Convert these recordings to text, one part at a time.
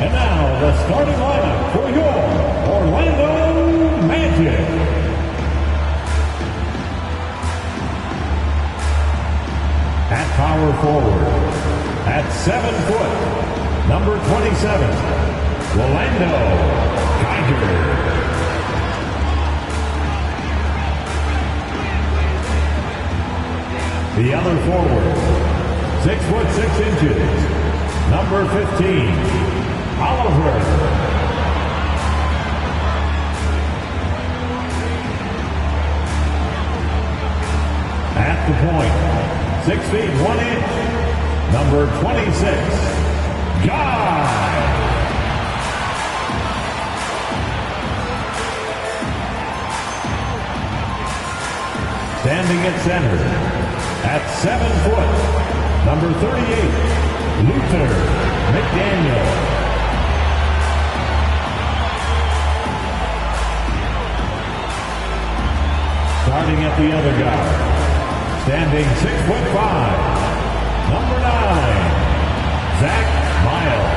And now the starting lineup for your Orlando Magic. At power forward, at 7 foot, number 27, Orlando Geiger. The other forward, 6 foot 6 inches, number 15, Oliver. At the point, 6 feet 1 inch, number 26, Guy. Standing at center, at 7 foot, number 38, Luther McDaniel. Starting at the other guard, standing 6'5", number 9, Zach Miles.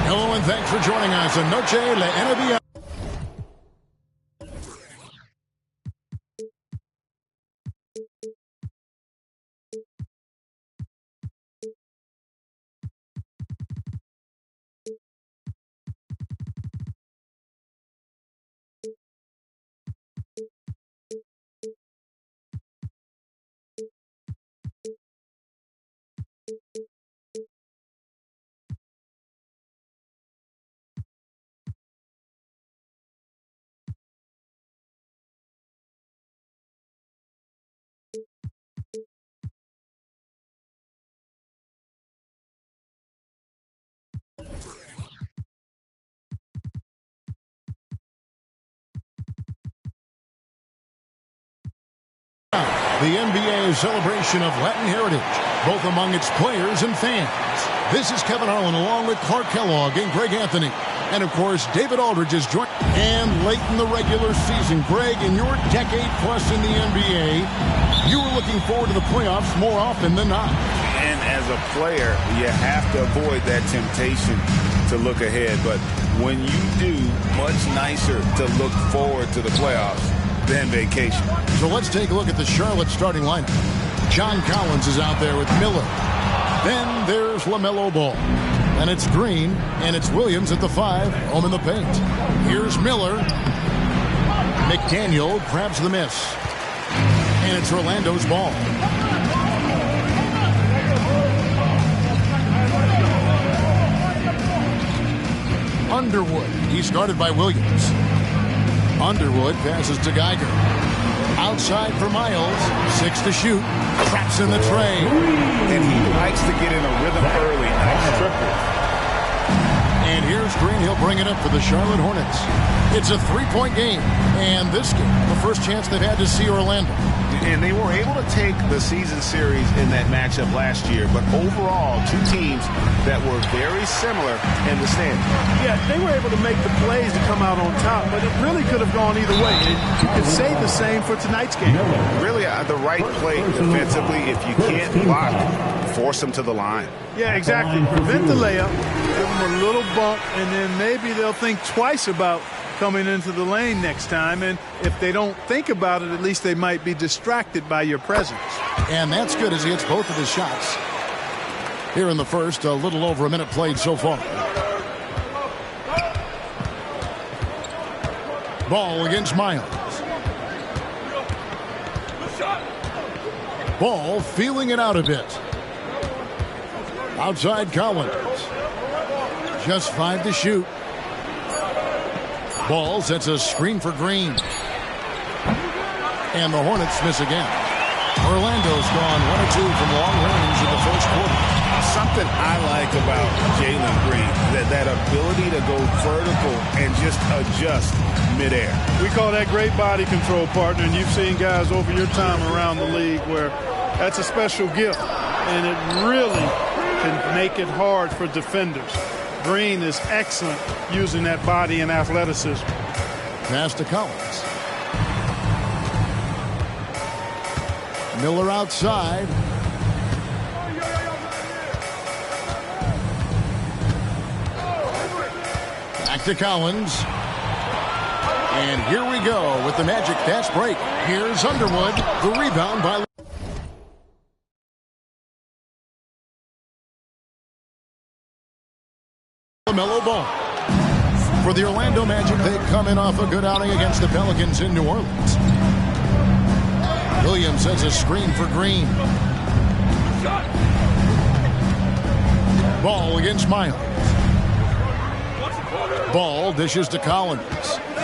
Hello and thanks for joining us in Noche La NBA. The NBA's celebration of Latin heritage, both among its players and fans. This is Kevin Harlan along with Clark Kellogg and Greg Anthony. And, of course, David Aldridge is joined. And late in the regular season, Greg, in your decade-plus in the NBA, you were looking forward to the playoffs more often than not. And as a player, you have to avoid that temptation to look ahead. But when you do, much nicer to look forward to the playoffs than vacation. So let's take a look at the Charlotte starting lineup. John Collins is out there with Miller. Then there's LaMelo Ball. And it's Green, and it's Williams at the 5, home in the paint. Here's Miller. McDaniel grabs the miss. And it's Orlando's ball. Underwood, he's guarded by Williams. Underwood passes to Geiger. Outside for Miles. 6 to shoot. Traps in the tray. And he likes to get in a rhythm early. Nice triple. And here's Green. He'll bring it up for the Charlotte Hornets. It's a 3-point game. And this game, the first chance they've had to see Orlando. And they were able to take the season series in that matchup last year. But overall, two teams that were very similar in the standings. Yeah, they were able to make the plays to come out on top, but it really could have gone either way. You could say the same for tonight's game. Really, the right play defensively. If you can't block, force them to the line. Yeah, exactly. Prevent the layup, give them a little bump, and then maybe they'll think twice about coming into the lane next time. And if they don't think about it, at least they might be distracted by your presence. And that's good as he hits both of his shots. Here in the first, a little over a minute played so far. Ball against Miles. Ball feeling it out a bit. Outside Collins. Just 5 to shoot. Ball sets a screen for Green. And the Hornets miss again. Orlando's gone 1 or 2 from long range in the first quarter. Something I like about Jalen Green, that ability to go vertical and just adjust midair. We call that great body control, partner, and you've seen guys over your time around the league where that's a special gift, and it really can make it hard for defenders. Green is excellent using that body and athleticism. Pass to Collins. Miller outside. to Collins. And here we go with the Magic fast break. Here's Underwood. The rebound by LaMelo Ball. For the Orlando Magic, they come in off a good outing against the Pelicans in New Orleans. Williams has a screen for Green. Ball against Miles. Ball dishes to Collins.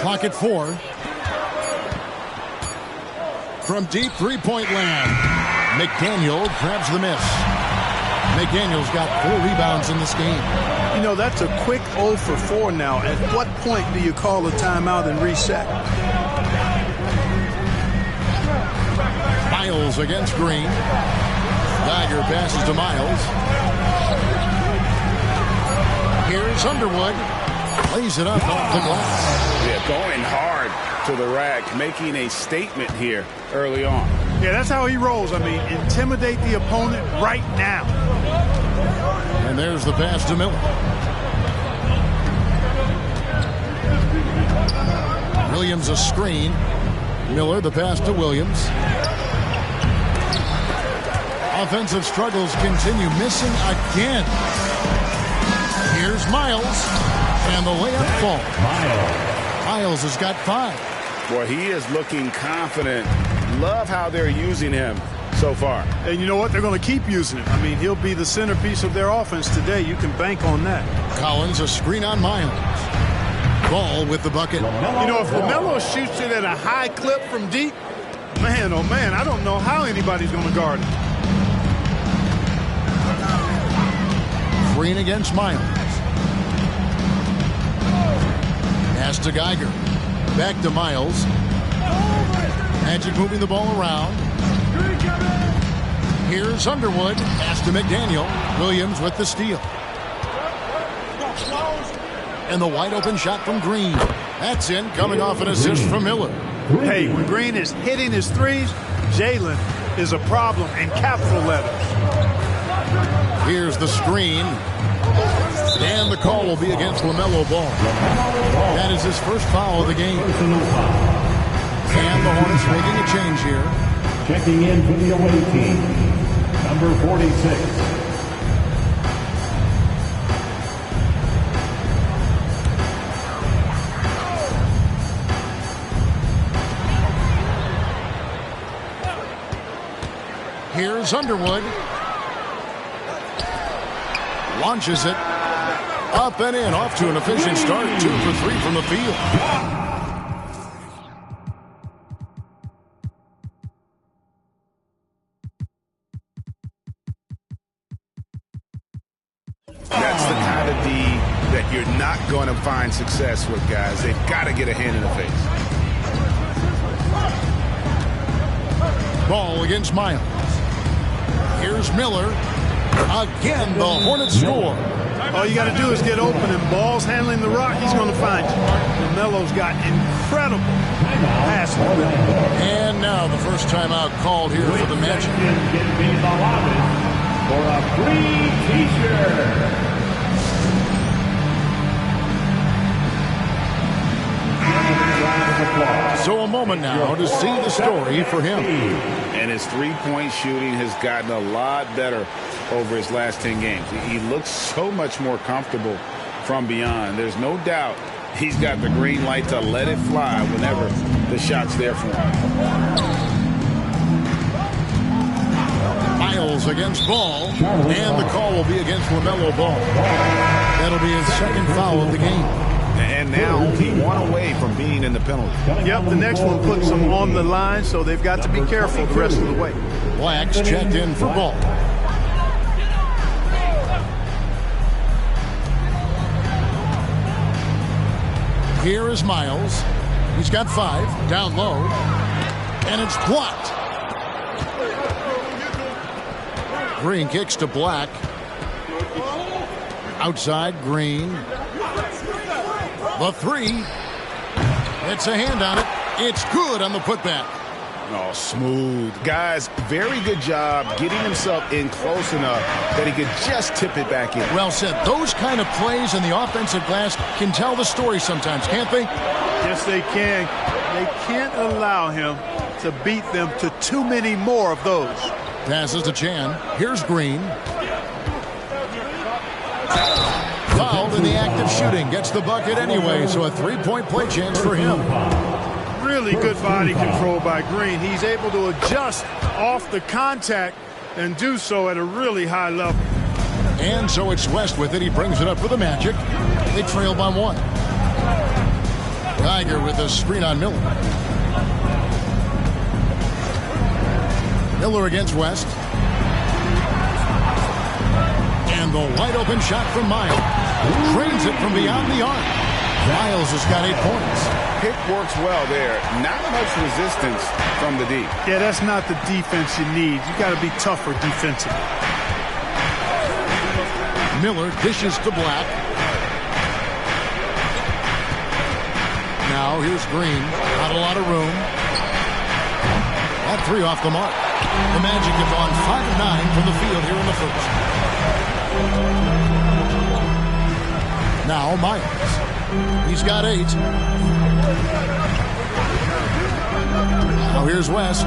Clock at 4. From deep three-point land, McDaniel grabs the miss. McDaniel's got 4 rebounds in this game. You know, that's a quick 0 for 4 now. At what point do you call a timeout and reset? Miles against Green. Geiger passes to Miles. Here's Underwood. Lays it up off the glass. Yeah, going hard to the rack, making a statement here early on. Yeah, that's how he rolls. I mean, intimidate the opponent right now. And there's the pass to Miller. Williams a screen. Miller the pass to Williams. Offensive struggles continue, missing again. Here's Miles. And the layup falls. Miles has got 5. Boy, he is looking confident. Love how they're using him so far. And you know what? They're going to keep using him. I mean, he'll be the centerpiece of their offense today. You can bank on that. Collins a screen on Miles. Ball with the bucket. You know, if LaMelo shoots it at a high clip from deep, man, oh man, I don't know how anybody's going to guard him. Green against Miles. Pass to Geiger. Back to Miles. Magic moving the ball around. Here's Underwood. Pass to McDaniel. Williams with the steal. And the wide open shot from Green. That's in, coming off an assist from Miller. Hey, when Green is hitting his threes, Jalen is a problem in capital letters. Here's the screen. And the call will be against LaMelo Ball. That is his first foul of the game. And the Hornets making a change here. Checking in for the away team, number 46. Here's Underwood. Launches it. Up and in. Off to an efficient start. 2 for 3 from the field. That's the kind of D that you're not going to find success with, guys. They've got to get a hand in the face. Ball against Miles. Here's Miller. Again, the Hornets score. All you got to do is get open, and Ball's handling the rock. He's going to find you. LaMelo's got incredible pass. And now the first timeout called here for the Magic. For a free T-shirt. So a moment now to see the story for him. And his three-point shooting has gotten a lot better over his last 10 games. He looks so much more comfortable from beyond. There's no doubt he's got the green light to let it fly whenever the shot's there for him. Miles against Ball, and the call will be against LaMelo Ball. That'll be his second foul of the game. And now he one away from being in the penalty. Yep, the next one puts them on the line, so they've got to be careful the rest of the way. Black's checked in for Ball. Here is Miles. He's got 5, down low, and it's blocked. Green kicks to Black. Outside, Green. The 3. It's a hand on it. It's good on the putback. Oh, smooth. Guys, very good job getting himself in close enough that he could just tip it back in. Well said. Those kind of plays in the offensive glass can tell the story sometimes, can't they? Yes, they can. They can't allow him to beat them to too many more of those. Passes to Chan. Here's Green. Fouled in the act of shooting. Gets the bucket anyway, so a three-point play chance for him. Really good body control by Green. He's able to adjust off the contact and do so at a really high level. And so it's West with it. He brings it up for the Magic. They trail by 1. Geiger with a screen on Miller. Miller against West. And the wide open shot from Miles. Drains it from beyond the arc. Miles has got 8 points. Pick works well there. Not much resistance from the D. Yeah, that's not the defense you need. You got to be tougher defensively. Miller dishes to Black. Now here's Green. Not a lot of room. That 3 off the mark. The Magic have gone 5 of 9 from the field here in the first. Now Myers. He's got 8. Now here's West.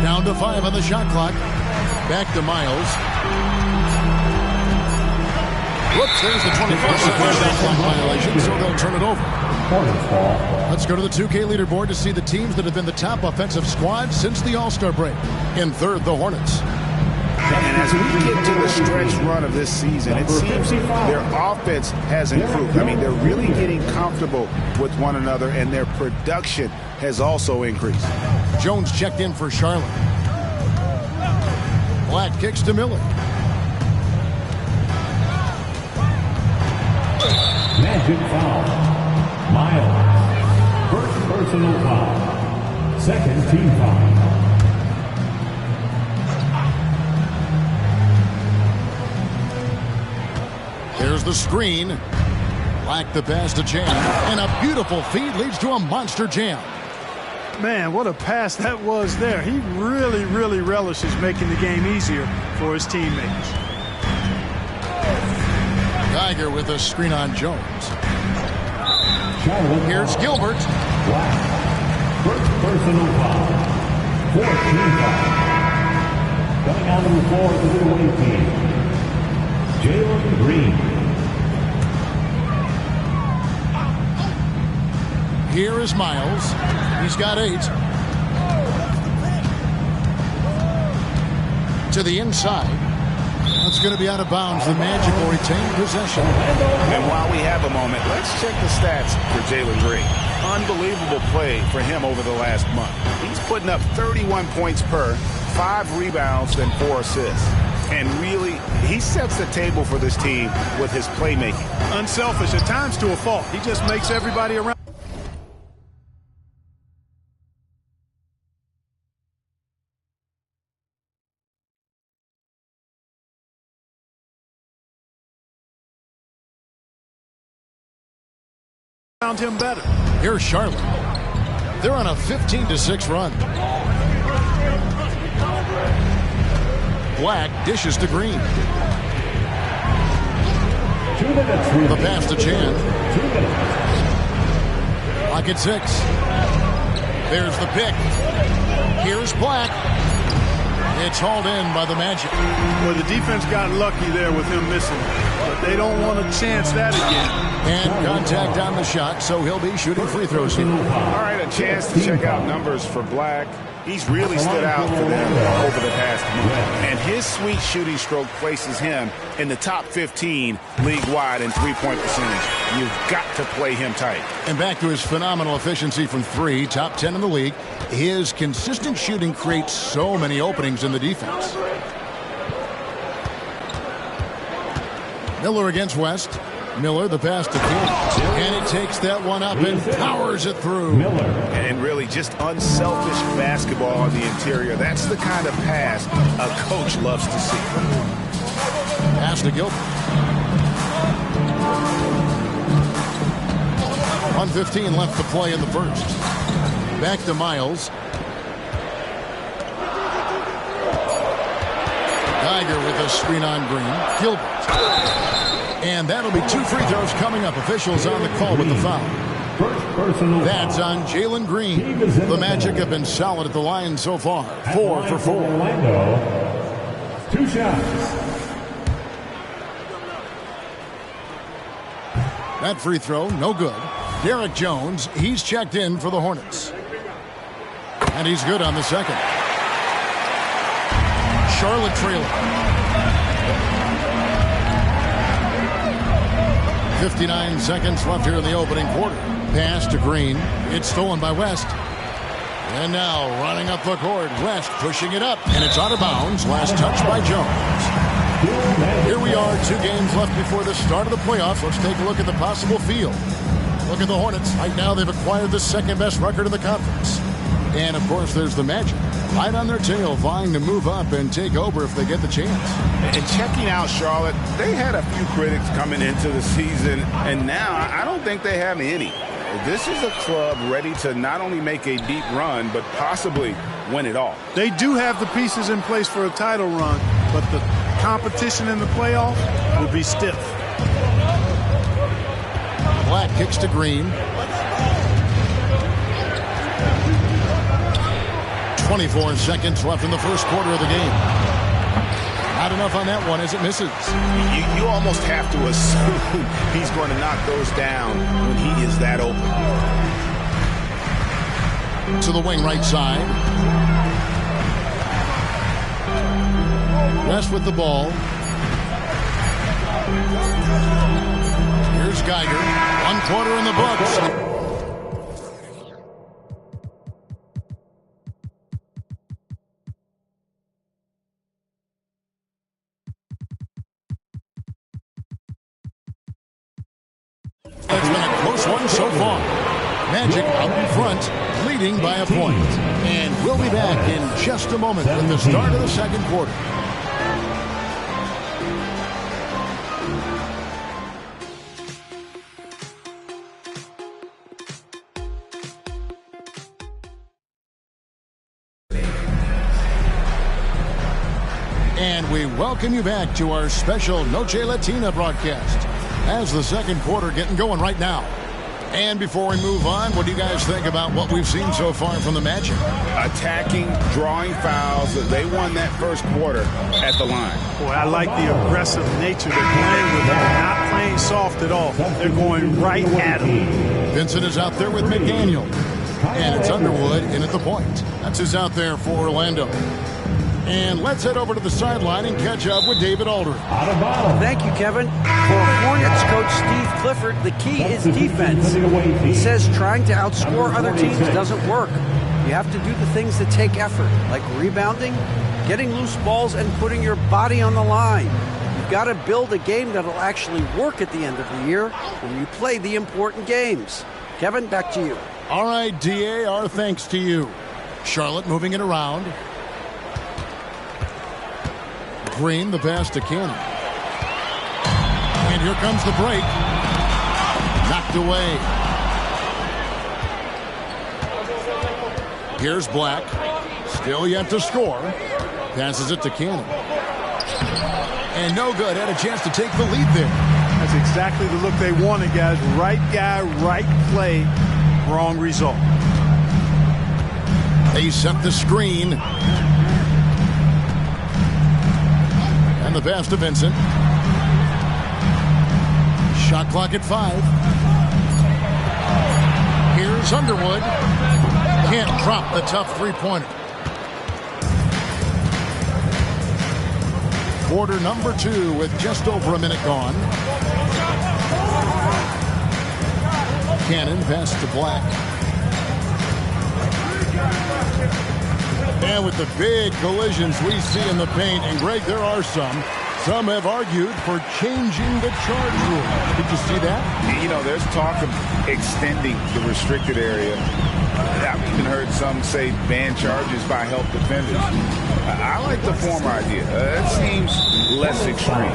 Down to 5 on the shot clock. Back to Miles. Whoops, there's the 24-second shot clock violation, so they'll turn it over. Let's go to the 2K leaderboard to see the teams that have been the top offensive squad since the All-Star break. In third, the Hornets. And as we get to the stretch run of this season, it seems their offense has improved. I mean, they're really getting comfortable with one another, and their production has also increased. Jones checked in for Charlotte. Black kicks to Miller. Magic foul. Miles. First personal foul. Second team foul. There's the screen. Black the pass to Chan. And a beautiful feed leads to a monster jam. Man, what a pass that was there. He really, really relishes making the game easier for his teammates. Geiger with a screen on Jones. Here's Gilbert. Black. First personal foul. Fourth team foul. Coming out of the floor for the away team. Jalen Green. Here is Miles. He's got 8. To the inside. That's going to be out of bounds. The Magic will retain possession. And while we have a moment, let's check the stats for Jalen Green. Unbelievable play for him over the last month. He's putting up 31 points per, 5 rebounds, and 4 assists. And really, he sets the table for this team with his playmaking. Unselfish, at times to a fault. He just makes everybody around him better. Here's Charlotte. They're on a 15-6 run. Black dishes to Green. 2 minutes. The pass to Chan. 2 minutes. Lock at 6. There's the pick. Here's Black. It's hauled in by the Magic. Well, the defense got lucky there with him missing, but they don't want to chance that again. And contact on the shot, so he'll be shooting free throws here. All right, a chance to check out numbers for Black. He's really stood out for them over the past month. And his sweet shooting stroke places him in the top 15 league-wide in three-point percentage. You've got to play him tight. And back to his phenomenal efficiency from 3, top 10 in the league. His consistent shooting creates so many openings in the defense. Miller against West. Miller, the pass to King. And it takes that one up and powers it through. Miller. And really just unselfish basketball on the interior. That's the kind of pass a coach loves to see. Pass to Gilbert. 1:15 left to play in the first. Back to Miles. Geiger with a screen on Green. Gilbert. And that'll be 2 free throws coming up. Officials on the call with the foul. That's on Jalen Green. The Magic have been solid at the line so far. 4 for 4. Orlando. 2 shots. That free throw, no good. Derek Jones, he's checked in for the Hornets. And he's good on the second. Charlotte trailing. 59 seconds left here in the opening quarter. Pass to Green. It's stolen by West. And now running up the court. West pushing it up. And it's out of bounds. Last touch by Jones. Here we are, 2 games left before the start of the playoffs. Let's take a look at the possible field. Look at the Hornets. Right now they've acquired the 2nd-best record in the conference. And, of course, there's the Magic. Right on their tail, vying to move up and take over if they get the chance. And checking out Charlotte, they had a few critics coming into the season, and now I don't think they have any. This is a club ready to not only make a deep run, but possibly win it all. They do have the pieces in place for a title run, but the competition in the playoffs will be stiff. Black kicks to Green. 24 seconds left in the first quarter of the game. Not enough on that one as it misses. You almost have to assume he's going to knock those down when he is that open. To the wing right side. West with the ball. Here's Geiger. 1 quarter in the books. It's been a close one so far. Magic out in front, leading by a point. And we'll be back in just a moment with the start of the second quarter. And we welcome you back to our special Noche Latina broadcast as the second quarter getting going right now. And before we move on, what do you guys think about what we've seen so far from the Magic? Attacking, drawing fouls. They won that first quarter at the line. Boy, I like the aggressive nature they're playing with. They're not playing soft at all. They're going right at them. Vincent is out there with McDaniel. And it's Underwood in at the point. That's who's out there for Orlando. And let's head over to the sideline and catch up with David Aldridge. Thank you, Kevin. For Hornets coach Steve Clifford, the key is defense. He says trying to outscore other teams doesn't work. You have to do the things that take effort, like rebounding, getting loose balls, and putting your body on the line. You've got to build a game that'll actually work at the end of the year when you play the important games. Kevin, back to you. All right, DA, our thanks to you. Charlotte moving it around. Green, the pass to Cannon. And here comes the break. Knocked away. Here's Black. Still yet to score. Passes it to Cannon. And no good. Had a chance to take the lead there. That's exactly the look they wanted, guys. Right guy, right play, wrong result. They set the screen. And the pass to Vincent. Shot clock at 5. Here's Underwood. Can't drop the tough three-pointer. Quarter number 2 with just over a minute gone. Cannon pass to Black. And with the big collisions we see in the paint, and Greg, there are some have argued for changing the charge rule. Did you see that? You know, there's talk of extending the restricted area. I've even heard some say ban charges by help defenders. I like the former idea. It seems less extreme.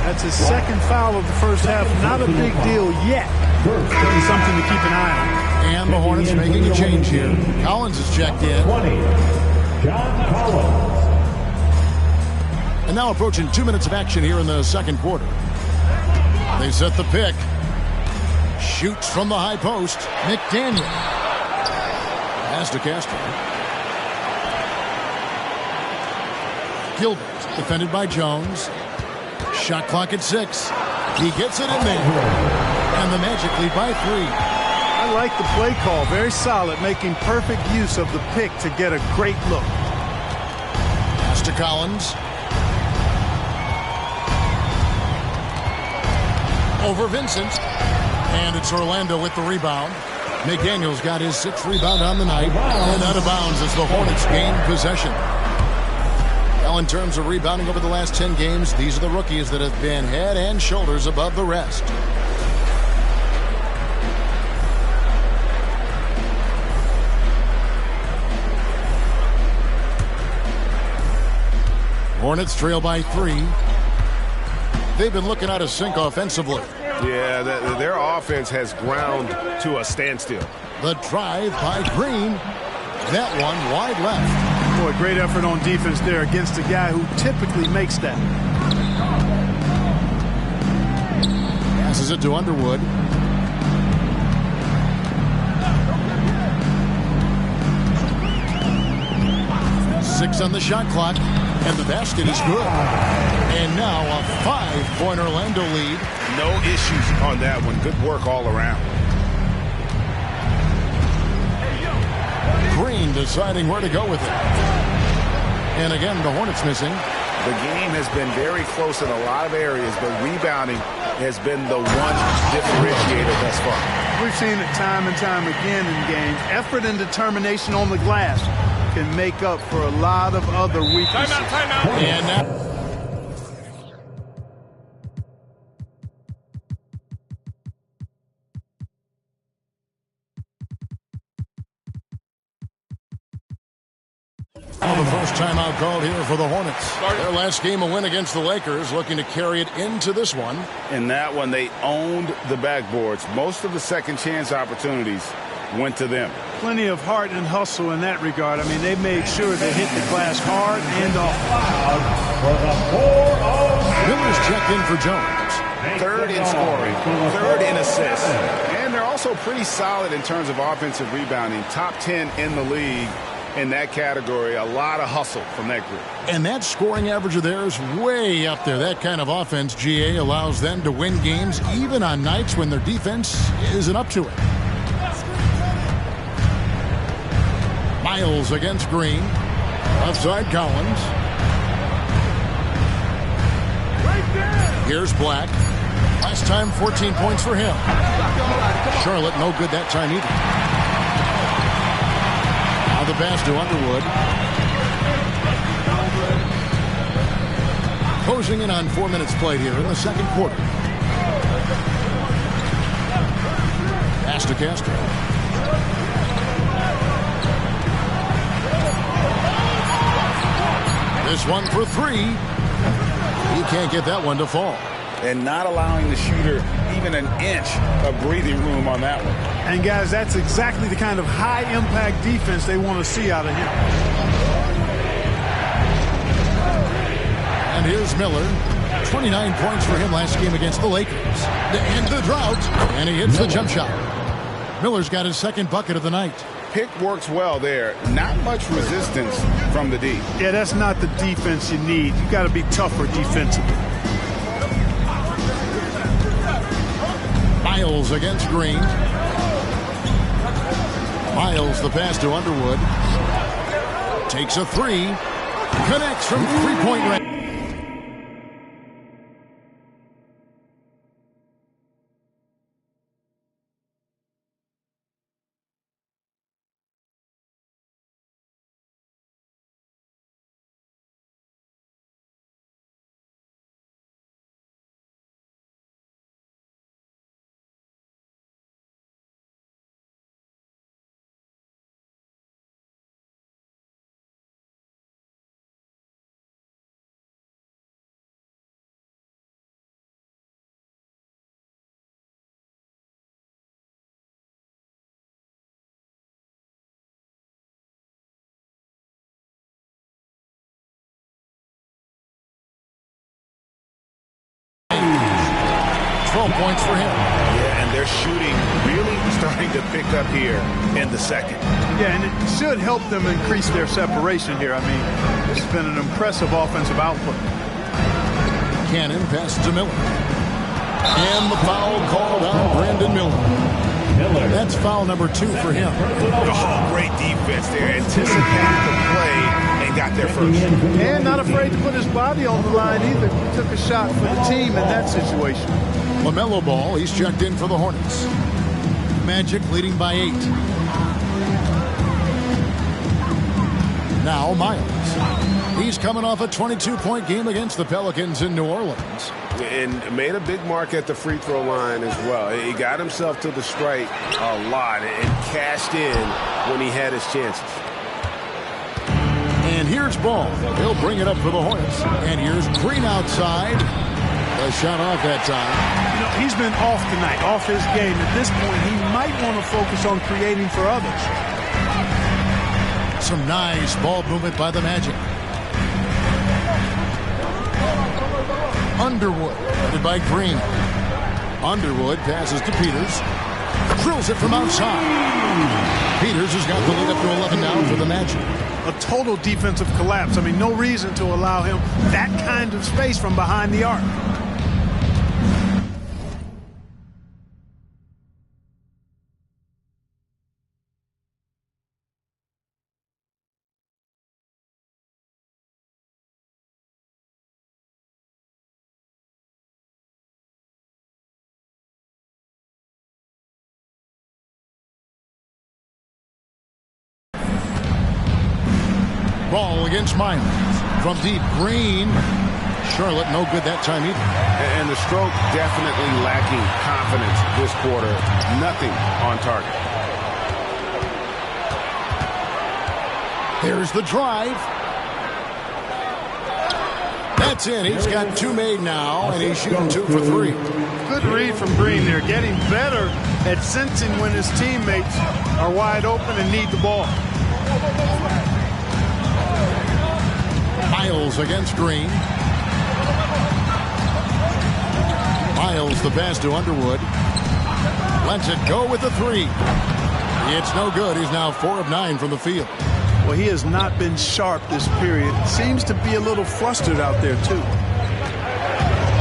That's his second foul of the first half. Not a big deal yet. Something to keep an eye on. And the Hornets making a change here. Collins is checked in. 20, John Collins. And now approaching 2 minutes of action here in the second quarter. They set the pick. Shoots from the high post. McDaniel. Pass to Castro. Gilbert, defended by Jones. Shot clock at 6. He gets it in there. And the Magic lead by 3. I like the play call. Very solid, making perfect use of the pick to get a great look. Pass to Collins. Over Vincent. And it's Orlando with the rebound. McDaniel's got his 6th rebound on the night. And out of bounds as the Hornets gain possession. Well, in terms of rebounding over the last 10 games, these are the rookies that have been head and shoulders above the rest. Hornets trail by 3. They've been looking out of sync offensively. Yeah, their offense has ground to a standstill. The drive by Green. That one wide left. Boy, great effort on defense there against a guy who typically makes that. Passes it to Underwood. Six on the shot clock. And the basket is good. And now a 5-point Orlando lead. No issues on that one. Good work all around. Green deciding where to go with it. And again, the Hornets missing. The game has been very close in a lot of areas, but rebounding has been the one differentiator thus far. We've seen it time and time again in games. Effort and determination on the glass can make up for a lot of other weaknesses. Timeout. And now the first timeout called here for the Hornets. Their last game, a win against the Lakers, looking to carry it into this one. In that one, they owned the backboards. Most of the second chance opportunities went to them. Plenty of heart and hustle in that regard. I mean, they made sure they hit the glass hard and off. Miller's checked in for Jones. Third in scoring, third in assists. And they're also pretty solid in terms of offensive rebounding. Top 10 in the league in that category. A lot of hustle from that group. And that scoring average of theirs way up there. That kind of offense, GA, allows them to win games even on nights when their defense isn't up to it. Miles against Green. Outside Collins. Here's Black. Last time, 14 points for him. Charlotte, no good that time either. Now the pass to Underwood. Closing in on 4 minutes played here in the second quarter. Pass to Castro. This one for 3. He can't get that one to fall. And not allowing the shooter even an inch of breathing room on that one. And guys, that's exactly the kind of high-impact defense they want to see out of him. And here's Miller. 29 points for him last game against the Lakers. To end the drought. And he hits the jump shot. Miller's got his second bucket of the night. Pick works well there. Not much resistance from the D. Yeah, that's not the defense you need. You got to be tougher defensively. Miles against Green. Miles the pass to Underwood. Takes a 3. Connects from three-point range. 12 points for him. Yeah, and their shooting really starting to pick up here in the second. Yeah, and it should help them increase their separation here. I mean, this has been an impressive offensive output. Cannon passes to Miller. And the foul called on Brandon Miller. That's foul number 2 for him. Oh, great defense there. Anticipated the play and got there first. And not afraid to put his body on the line either. He took a shot for the team in that situation. LaMelo Ball, he's checked in for the Hornets. Magic leading by 8. Now Miles. He's coming off a 22-point game against the Pelicans in New Orleans. And made a big mark at the free throw line as well. He got himself to the strike a lot and cashed in when he had his chances. And here's Ball. He'll bring it up for the Hornets. And here's Green outside. A shot off that time. You know, he's been off tonight, off his game. At this point, he might want to focus on creating for others. Some nice ball movement by the Magic. Underwood, headed by Green. Underwood passes to Peters. Drills it from outside. Peters has got the lead up to 11 now for the Magic. A total defensive collapse. I mean, no reason to allow him that kind of space from behind the arc. Ball against Miles. From deep, Green. Charlotte no good that time either. And the stroke definitely lacking confidence this quarter. Nothing on target. There's the drive. That's in. He's got 2 made now, and he's shooting 2 for 3. Good read from Green there. Getting better at sensing when his teammates are wide open and need the ball. Miles against Green. Miles the pass to Underwood. Lets it go with the 3. It's no good. He's now 4 of 9 from the field. Well, he has not been sharp this period. Seems to be a little flustered out there, too.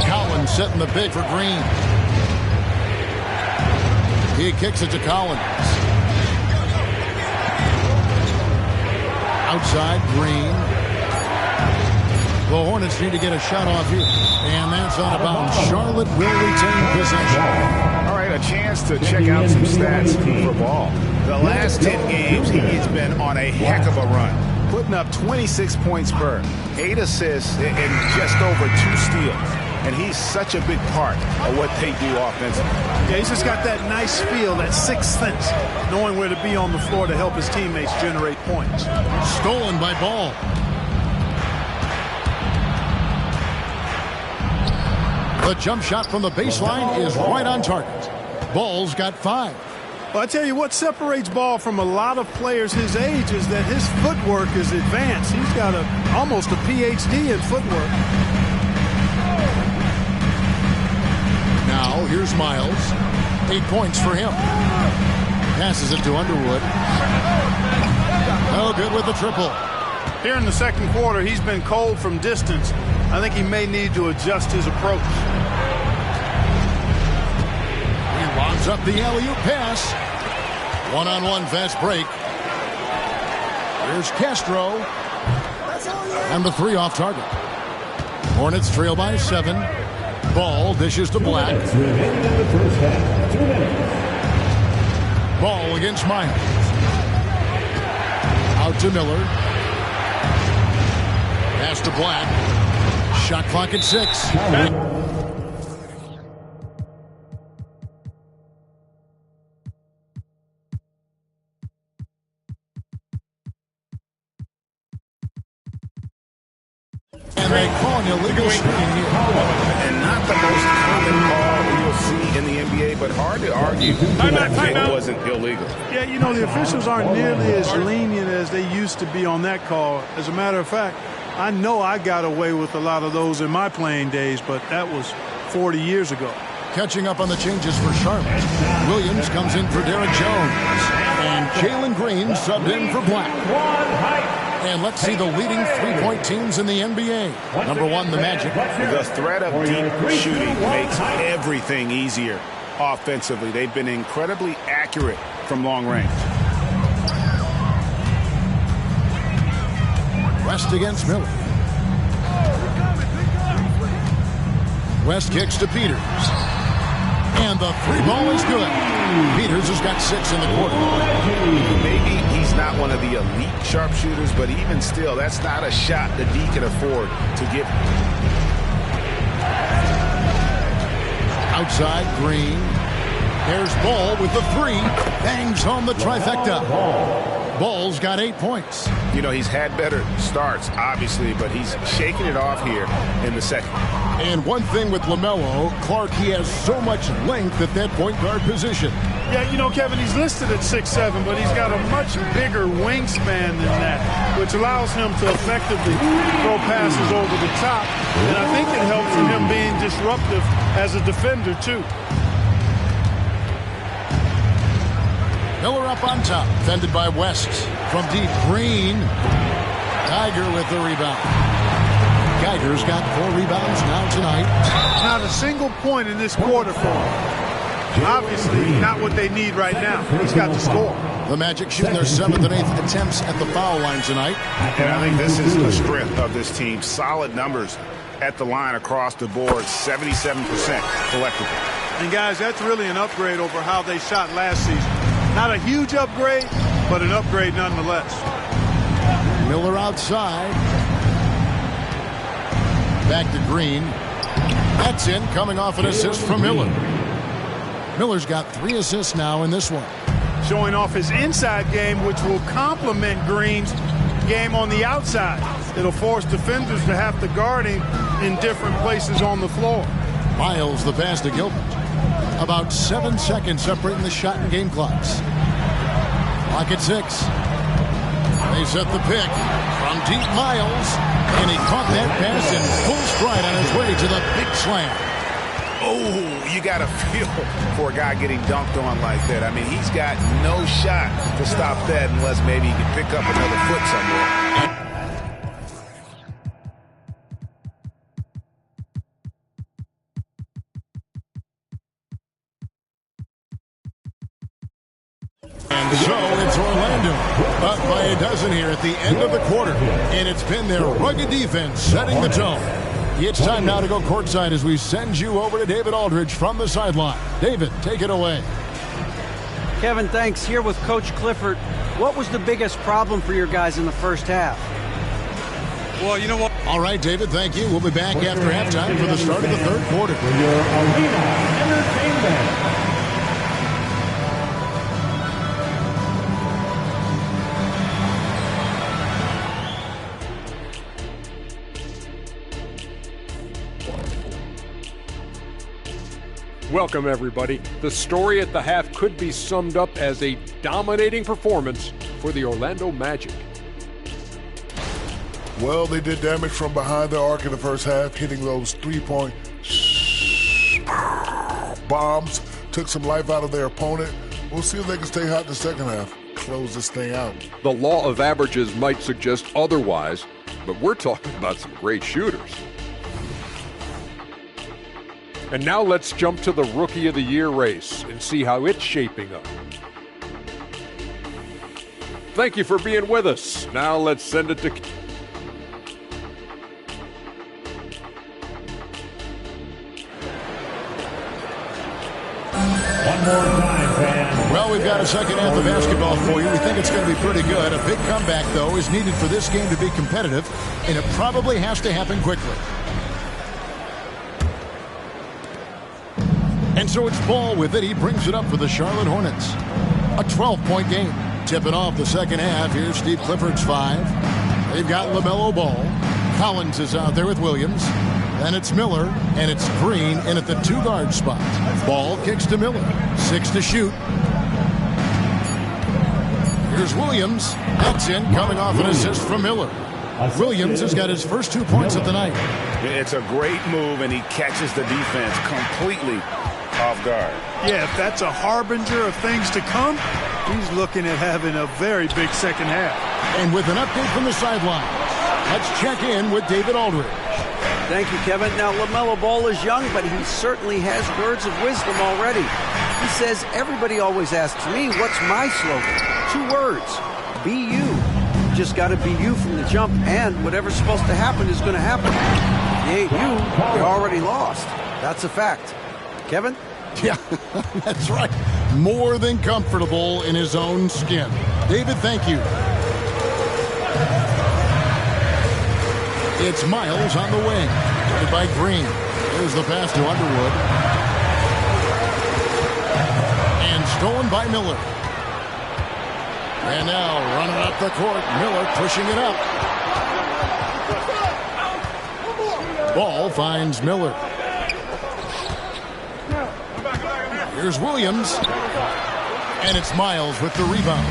Collins setting the big for Green. He kicks it to Collins. Outside, Green. The Hornets need to get a shot off here. And that's out of bounds. Charlotte will retain possession. All right, a chance to check out some stats for Ball. The last 10 games, he's been on a heck of a run. Putting up 26 points per, 8 assists, and just over 2 steals. And he's such a big part of what they do offensively. Yeah, he's just got that nice feel, that sixth sense, knowing where to be on the floor to help his teammates generate points. Stolen by Ball. The jump shot from the baseline is right on target. Ball's got 5. Well, I tell you what separates Ball from a lot of players his age is that his footwork is advanced. He's got almost a PhD in footwork. Now, here's Miles. 8 points for him. Passes it to Underwood. Oh, good with the triple. Here in the second quarter, he's been cold from distance. I think he may need to adjust his approach. He lobs up the alley-oop pass. One-on-one fast break. Here's Castro. And the 3 off target. Hornets trail by 7. Ball dishes to Black. Ball against Miles. Out to Miller. Pass to Black. Shot clock at 6. And they call an illegal screen here. And not the most common call you'll see in the NBA, but hard to argue that it wasn't illegal. Yeah, you know, the officials aren't nearly as lenient as they used to be on that call. As a matter of fact, I know I got away with a lot of those in my playing days, but that was 40 years ago. Catching up on the changes for Charlotte. Williams comes in for Derek Jones. And Jalen Green subbed in for Black. And let's see the leading three-point teams in the NBA. Number one, the Magic. The threat of deep shooting makes everything easier offensively. They've been incredibly accurate from long range. West against Miller. West kicks to Peters. And the three ball is good. Peters has got 6 in the quarter. Maybe he's not one of the elite sharpshooters, but even still, that's not a shot that D can afford to give. Outside, Green. There's Ball with the 3. Bangs home the trifecta. Ball's got 8 points. You know, he's had better starts, obviously, but he's shaking it off here in the second. And one thing with LaMelo, Clark, he has so much length at that point guard position. Yeah, you know, Kevin, he's listed at 6'7", but he's got a much bigger wingspan than that, which allows him to effectively throw passes over the top. And I think it helps in him being disruptive as a defender, too. Miller up on top, defended by West. From deep, Green. Geiger with the rebound. Geiger's got 4 rebounds now tonight. Not a single point in this quarter for him. Obviously, not what they need right now. He's got to score. The Magic shooting their 7th and 8th attempts at the foul line tonight. And I think this is the strength of this team. Solid numbers at the line across the board, 77% collectively. And, guys, that's really an upgrade over how they shot last season. Not a huge upgrade, but an upgrade nonetheless. Miller outside. Back to Green. That's in, coming off an assist from Miller. Miller's got 3 assists now in this one. Showing off his inside game, which will complement Green's game on the outside. It'll force defenders to have to guard him in different places on the floor. Miles the pass to Gilbert. About 7 seconds separating the shot and game clocks. Clock at 6. They set the pick from deep, Miles. And he caught that pass in full stride on his way to the big slam. Oh, you got to feel for a guy getting dunked on like that. I mean, he's got no shot to stop that unless maybe he can pick up another foot somewhere. And so it's Orlando up by a dozen here at the end of the quarter. And it's been their rugged defense setting the tone. It's time now to go courtside as we send you over to David Aldridge from the sideline. David, take it away. Kevin, thanks. Here with Coach Clifford. What was the biggest problem for your guys in the first half? Well, you know what? All right, David, thank you. We'll be back after halftime for the start of the third quarter. Your arena entertainment. Welcome, everybody. The story at the half could be summed up as a dominating performance for the Orlando Magic. Well, they did damage from behind the arc in the first half, hitting those three-point bombs, took some life out of their opponent. We'll see if they can stay hot in the second half, close this thing out. The law of averages might suggest otherwise, but we're talking about some great shooters. And now let's jump to the Rookie of the Year race and see how it's shaping up. Thank you for being with us. Now let's send it to... One more time, fans. Well, we've got a second half of basketball for you. We think it's going to be pretty good. A big comeback, though, is needed for this game to be competitive, and it probably has to happen quickly. And so it's Ball with it. He brings it up for the Charlotte Hornets. A 12-point game. Tipping off the second half. Here's Steve Clifford's 5. They've got LaMelo Ball. Collins is out there with Williams. Then it's Miller, and it's Green in at the 2-guard spot. Ball kicks to Miller. 6 to shoot. Here's Williams. That's in, coming off an assist from Miller. Williams has got his first 2 points of the night. It's a great move, and he catches the defense completely off guard. Yeah, if that's a harbinger of things to come, he's looking at having a very big second half. And with an update from the sidelines, let's check in with David Aldridge. Thank you, Kevin. Now, LaMelo Ball is young, but he certainly has words of wisdom already. He says, everybody always asks me, what's my slogan? 2 words, be you. You just got to be you from the jump, and whatever's supposed to happen is going to happen. If you ain't you, you're already lost. That's a fact. Kevin? Yeah, that's right. More than comfortable in his own skin. David, thank you. It's Miles on the wing. Guarded by Green. Here's the pass to Underwood. And stolen by Miller. And now running up the court. Miller pushing it up. Ball finds Miller. Here's Williams. And it's Miles with the rebound.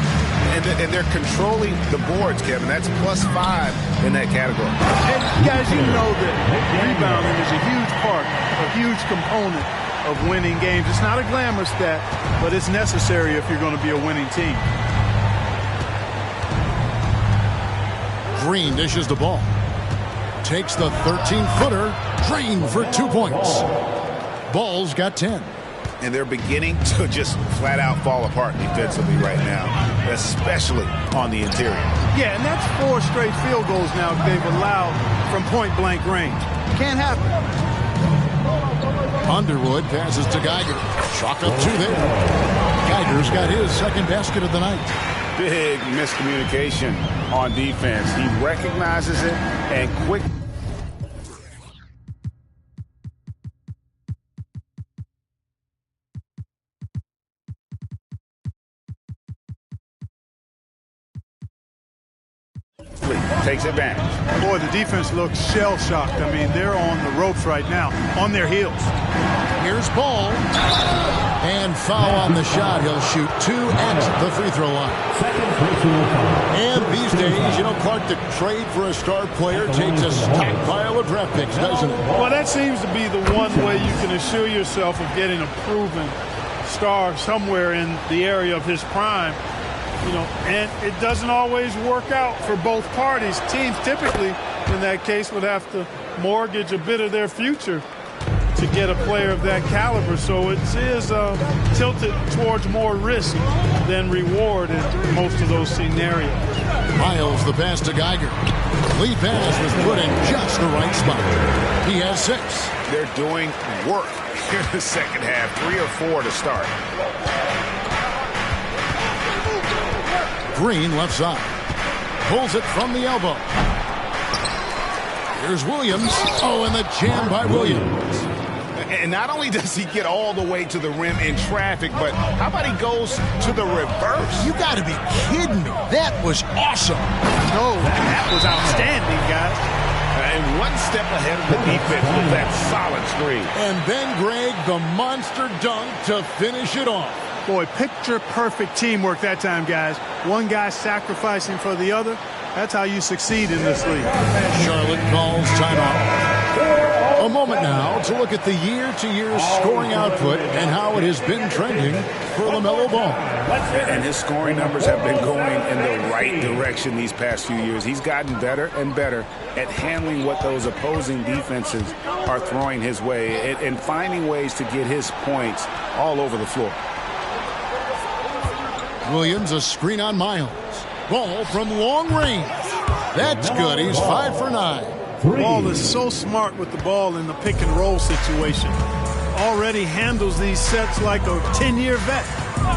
And they're controlling the boards, Kevin. That's +5 in that category. And guys, you know that rebounding is a huge part, a huge component of winning games. It's not a glamour stat, but it's necessary if you're going to be a winning team. Green dishes the ball. Takes the 13-footer. Green for 2 points. Ball's got 10. And they're beginning to just flat out fall apart defensively right now, especially on the interior. Yeah, and that's 4 straight field goals now they've allowed from point-blank range. Can't happen. Underwood passes to Geiger. Chalk up 2 there. Geiger's got his second basket of the night. Big miscommunication on defense. He recognizes it and quick. Takes advantage. Boy, the defense looks shell-shocked. I mean, they're on the ropes right now, on their heels. Here's Ball. And foul on the shot. He'll shoot 2 at the free throw line. And these days, you know, Clark, the trade for a star player takes a stockpile of draft picks, doesn't it? Well, that seems to be the one way you can assure yourself of getting a proven star somewhere in the area of his prime. You know, and it doesn't always work out for both parties. Teams typically, in that case, would have to mortgage a bit of their future to get a player of that caliber. So it is tilted towards more risk than reward in most of those scenarios. Miles, the pass to Geiger. Lead pass was put in just the right spot. He has 6. They're doing work here in the second half, 3 or 4 to start. Green left side. Pulls it from the elbow. Here's Williams. Oh, and the jam by Williams. And not only does he get all the way to the rim in traffic, but how about he goes to the reverse? You got to be kidding me. That was awesome. No, that was outstanding, guys. And one step ahead of the defense with that solid screen. And then, Greg, the monster dunk to finish it off. Boy, picture-perfect teamwork that time, guys. One guy sacrificing for the other. That's how you succeed in this league. Charlotte calls timeout. A moment now to look at the year-to-year scoring output and how it has been trending for LaMelo Ball. And his scoring numbers have been going in the right direction these past few years. He's gotten better and better at handling what those opposing defenses are throwing his way and finding ways to get his points all over the floor. Williams, a screen on Miles. Ball from long range. That's good. He's 5 for 9. Ball is so smart with the ball in the pick and roll situation. Already handles these sets like a 10-year vet.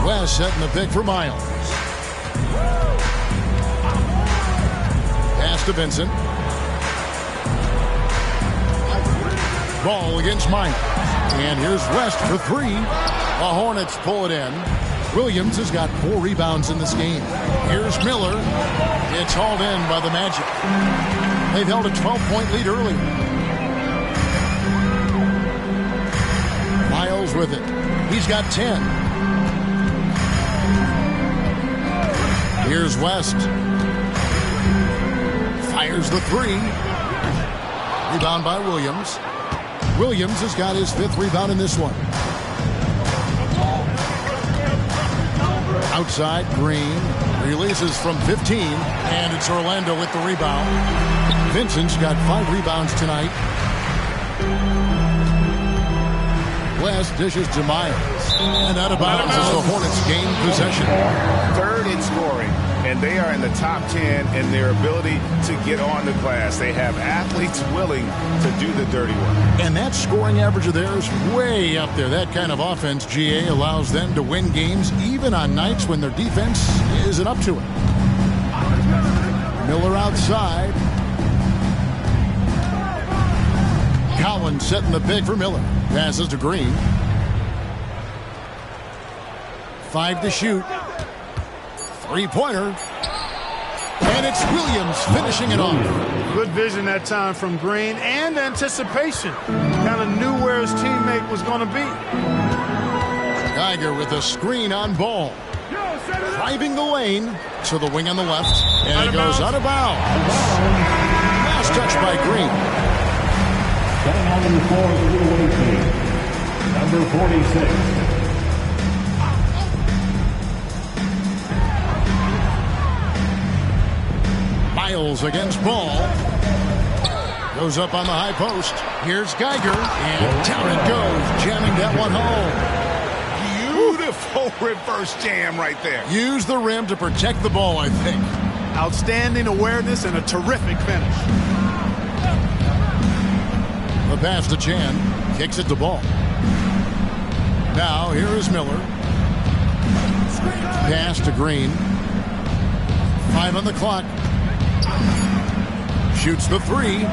West setting the pick for Miles. Pass to Vincent. Ball against Miles. And here's West for 3. The Hornets pull it in. Williams has got 4 rebounds in this game. Here's Miller. It's hauled in by the Magic. They've held a 12-point lead earlier. Miles with it. He's got 10. Here's West. Fires the 3. Rebound by Williams. Williams has got his 5th rebound in this one. Outside, Green releases from 15, and it's Orlando with the rebound. Vincent's got 5 rebounds tonight. West dishes to Miles, and out of bounds as the Hornets gain possession. Third in scoring, and they are in the top 10 in their ability to get on the glass. They have athletes willing to do the dirty work. And that scoring average of theirs way up there. That kind of offense, GA, allows them to win games even on nights when their defense isn't up to it. Miller outside. Collins setting the pick for Miller. Passes to Green. 5 to shoot. 3-pointer. And it's Williams finishing it off. Good vision that time from Green and anticipation. Kind of knew where his teammate was going to be. Geiger with a screen on Ball. Driving the lane to the wing on the left. And it goes out of bounds. Last touch by Green. Getting on the floor is the away team. Number 46. Miles against Ball. Goes up on the high post. Here's Geiger. And down it goes. Jamming that one home. Beautiful reverse jam right there. Use the rim to protect the ball, I think. Outstanding awareness and a terrific finish. The pass to Chan. Kicks it to Ball. Now, here is Miller. Pass to Green. 5 on the clock. Shoots the 3.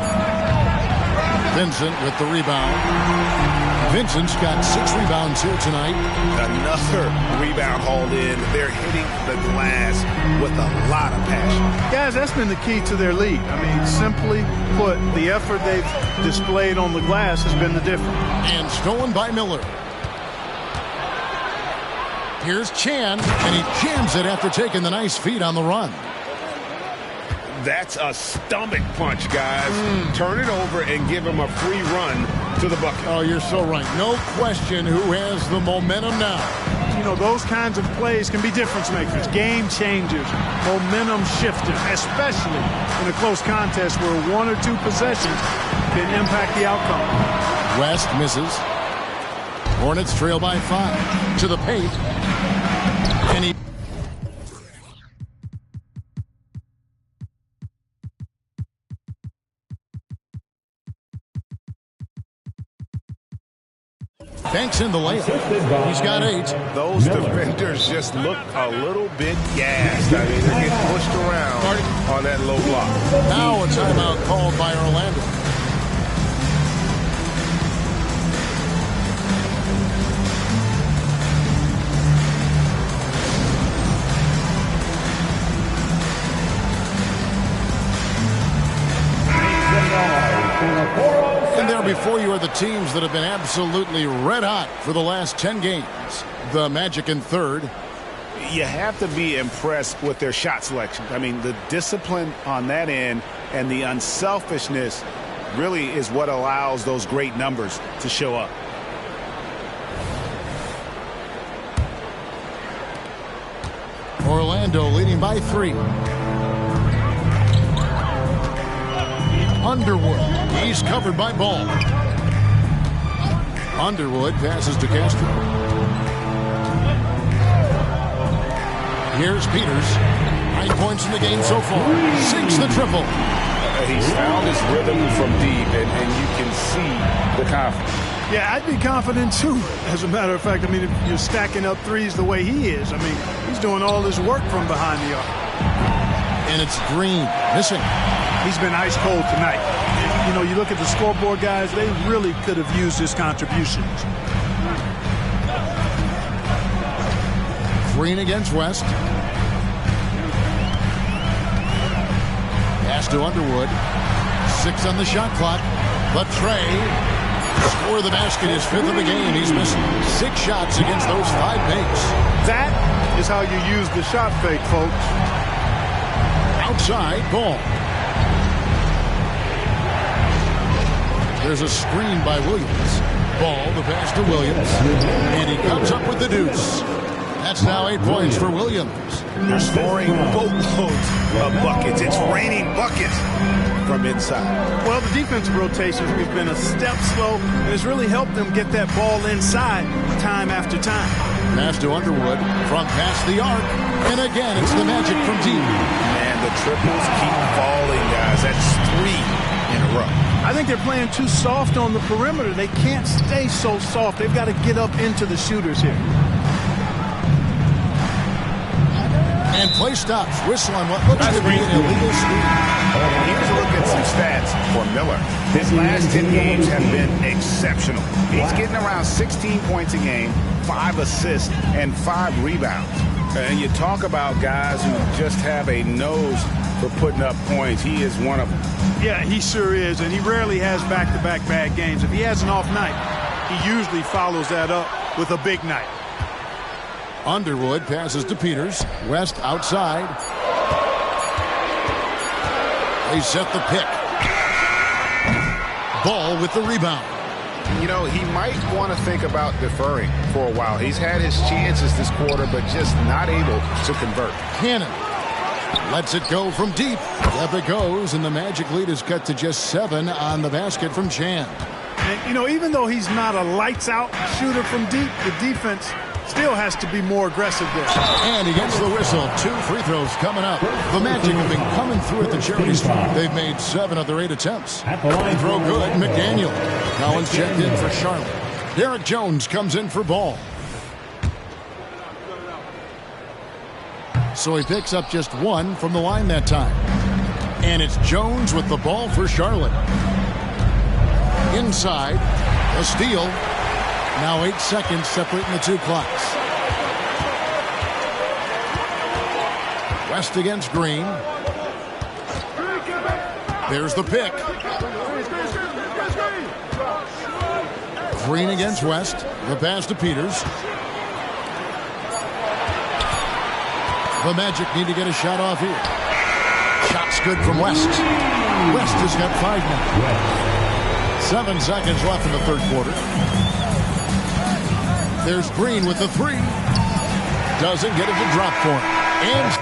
Vincent with the rebound. Vincent's got 6 rebounds here tonight. Another rebound hauled in. They're hitting the glass with a lot of passion. Guys, that's been the key to their lead. I mean, simply put, the effort they've displayed on the glass has been the difference. And stolen by Miller. Here's Chan, and he jams it after taking the nice feed on the run. That's a stomach punch, guys. Turn it over and give him a free run to the bucket. Oh, you're so right. No question who has the momentum now. You know, those kinds of plays can be difference makers, game changers, momentum shifters, especially in a close contest where 1 or 2 possessions can impact the outcome. West misses. Hornets trail by 5 to the paint. And he banks in the layup. He's got 8. Those defenders just look a little bit gassed. I mean, they're getting pushed around on that low block. Now a timeout called by Orlando. And there before you are the teams that have been absolutely red hot for the last 10 games. The Magic in third. You have to be impressed with their shot selection. I mean, the discipline on that end and the unselfishness really is what allows those great numbers to show up. Orlando leading by 3. Underwood. He's covered by Ball. Underwood passes to Castro. Here's Peters. 9 points in the game so far. 6 the triple. He's found his rhythm from deep, and you can see the confidence. Yeah, I'd be confident too. As a matter of fact, I mean, if you're stacking up threes the way he is, I mean, he's doing all his work from behind the arc. And it's Green missing. He's been ice cold tonight. And, you know, you look at the scoreboard, guys, they really could have used his contributions. Green against West. Pass to Underwood. 6 on the shot clock. But Trey, score the basket, his 5th of the game. He's missed 6 shots against those 5 bigs. That is how you use the shot fake, folks. Outside, Ball. There's a screen by Williams. Ball, the pass to Williams. And he comes up with the deuce. That's now 8 points for Williams. They're scoring boatloads of buckets. It's raining buckets from inside. Well, the defensive rotations have been a step slow, and it's really helped them get that ball inside time after time. Pass to Underwood from past the arc. And again, it's the Magic from deep. And the triples keep falling, guys. That's 3 in a row. I think they're playing too soft on the perimeter. They can't stay so soft. They've got to get up into the shooters here. And play stops. Whistle on what looks to be an illegal sweep. And here's a look at some stats for Miller. His last 10 games have been exceptional. He's getting around 16 points a game, 5 assists, and 5 rebounds. And you talk about guys who just have a nose for putting up points. He is one of them. Yeah, he sure is, and he rarely has back-to-back bad games. If he has an off night, he usually follows that up with a big night. Underwood passes to Peters. West outside. They set the pick. Ball with the rebound. You know, he might want to think about deferring for a while. He's had his chances this quarter, but just not able to convert. Cannon lets it go from deep. Up it goes, and the Magic lead is cut to just 7 on the basket from Chan. And, you know, even though he's not a lights-out shooter from deep, the defense still has to be more aggressive there. And he gets the whistle. 2 free throws coming up. The Magic have been coming through at the charity stripe. They've made 7 of their 8 attempts. Free throw good. McDaniel. Collins checked in for Charlotte. Derek Jones comes in for Ball. So he picks up just 1 from the line that time. And it's Jones with the ball for Charlotte. Inside. A steal. Now 8 seconds separating the 2 clocks. West against Green. There's the pick. Green against West. The pass to Peters. The Magic need to get a shot off here. Shot's good from West. West has got 5 now. 7 seconds left in the third quarter. There's Green with the 3. Doesn't get it to drop for him. And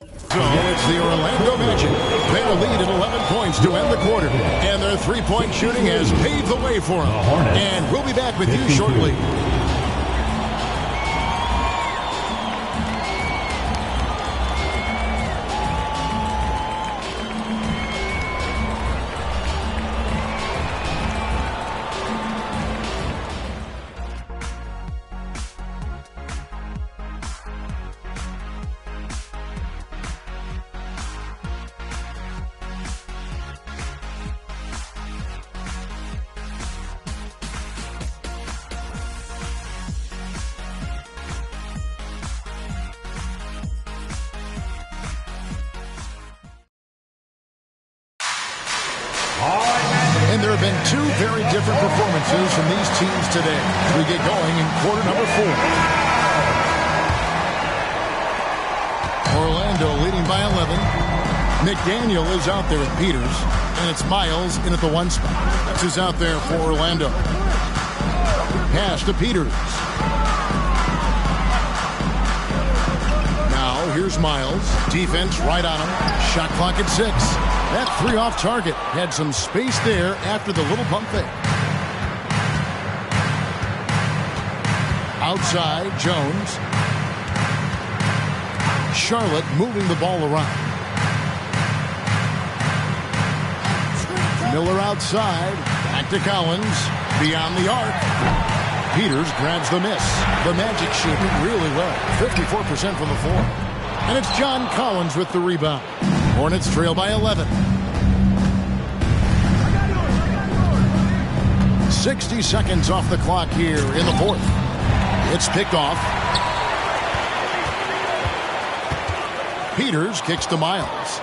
so it's the Orlando Magic. They lead at 11 points to end the quarter. And their 3-point shooting has paved the way for them. And we'll be back with you shortly. And there have been 2 very different performances from these teams today as we get going in quarter number 4. Orlando leading by 11. McDaniel is out there with Peters, and it's Miles in at the 1 spot. That's who's out there for Orlando. Pass to Peters. Now here's Miles. Defense right on him. Shot clock at 6. That 3 off target. Had some space there after the little pump fake. Outside, Jones. Charlotte moving the ball around. Miller outside. Back to Collins. Beyond the arc. Peters grabs the miss. The Magic shooting really well. 54% from the floor. And it's John Collins with the rebound. Hornets trail by 11. 60 seconds off the clock here in the 4th. It's picked off. Peters kicks to Miles.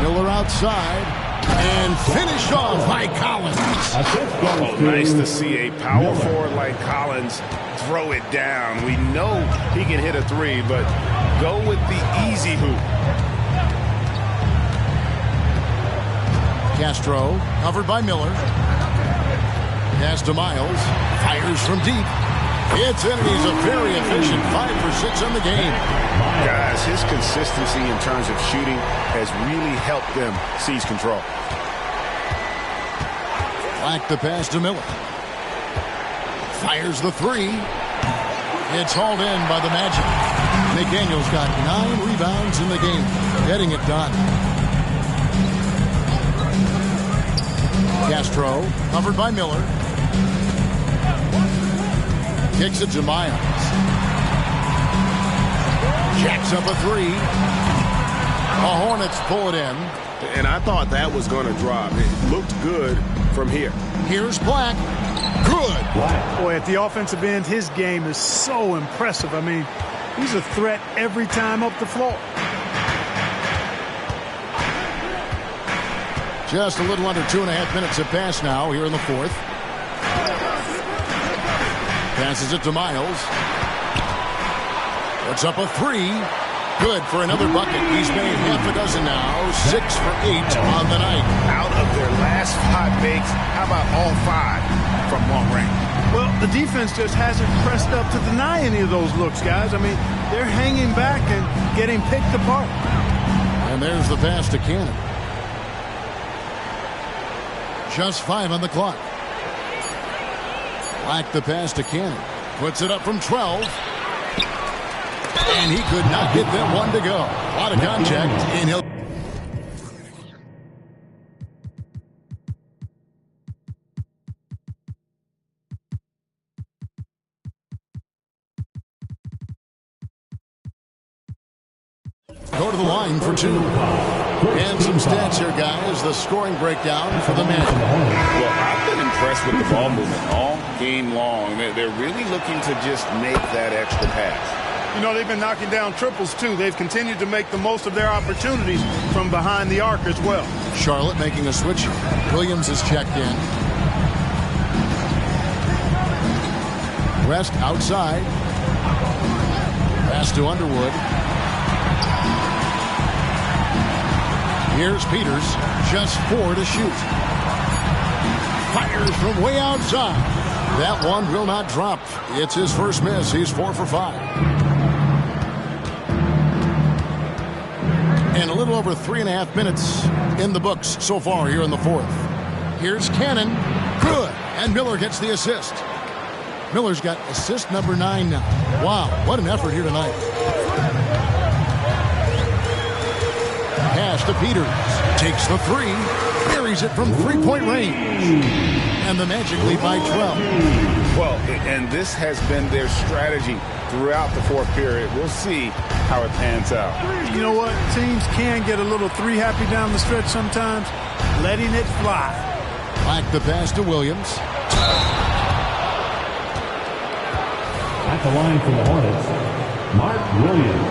Miller outside. And finished off by Collins. Oh, nice to see a power forward like Collins throw it down. We know he can hit a three, but go with the easy hoop. Castro covered by Miller. Pass to Miles. Fires from deep. It's in. He's a very efficient 5 for 6 in the game. Guys, his consistency in terms of shooting has really helped them seize control. Back the pass to Miller. Fires the three. It's hauled in by the Magic. McDaniel's got 9 rebounds in the game. Getting it done. Castro covered by Miller. Kicks it to Miles. Jacks up a three. The Hornets pull it in. And I thought that was going to drop. It looked good from here. Here's Black. Good. Boy, at the offensive end, his game is so impressive. I mean, he's a threat every time up the floor. Just a little under 2.5 minutes have passed now here in the fourth. Passes it to Miles. Puts up a three. Good for another bucket. He's made half a dozen now. 6 for 8 on the night. Out of their last 5 makes, how about all 5 from long range? Well, the defense just hasn't pressed up to deny any of those looks, guys. I mean, they're hanging back and getting picked apart. And there's the pass to Cannon. Just 5 on the clock. Black the pass to Cannon. Puts it up from 12. And he could not get them one to go. A lot of contact, and he'll... go to the line for 2. And some stats here, guys. The scoring breakdown for the Magic. Well, I've been impressed with the ball movement all game long. They're really looking to just make that extra pass. You know, they've been knocking down triples, too. They've continued to make the most of their opportunities from behind the arc as well. Charlotte making a switch. Williams is checked in. West outside. Pass to Underwood. Here's Peters. Just 4 to shoot. Fires from way outside. That one will not drop. It's his first miss. He's 4 for 5. And a little over 3.5 minutes in the books so far here in the fourth. Here's Cannon. Good. And Miller gets the assist. Miller's got assist number 9 now. Wow, what an effort here tonight. Pass to Peters. Takes the three. Buries it from 3-point range. And the Magic lead by 12. Well, and this has been their strategy throughout the fourth period. We'll see how it pans out. You know what? Teams can get a little three happy down the stretch sometimes. Letting it fly. Back the pass to Williams. At the line for the Hornets, Mark Williams.